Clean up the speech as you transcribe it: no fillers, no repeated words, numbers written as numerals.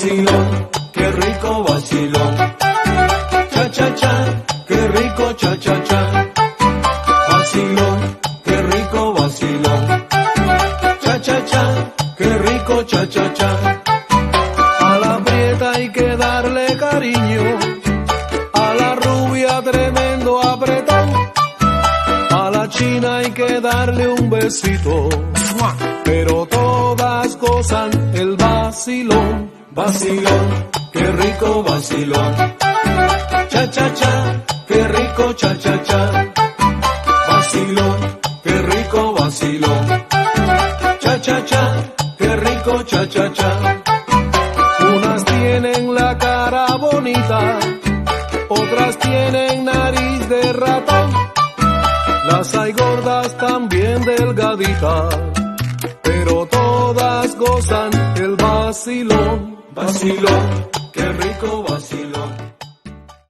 vacilón, qué rico vacilón. Cha cha cha, qué rico cha cha cha. Vacilón, qué rico vacilón. Cha cha cha, qué rico cha cha cha. A la prieta hay que darle cariño, a la rubia tremendo apretón, a la china hay que darle un besito, pero todas gozan el vacilón. Vacilón, qué rico vacilón. Cha cha cha, qué rico cha cha cha. Vacilón, qué rico vacilón. Cha cha cha, qué rico cha cha cha. Unas tienen la cara bonita, otras tienen nariz de ratón. Las hay gordas también delgaditas, pero todas gozan el vacilón. Vacilón, qué rico vacilón.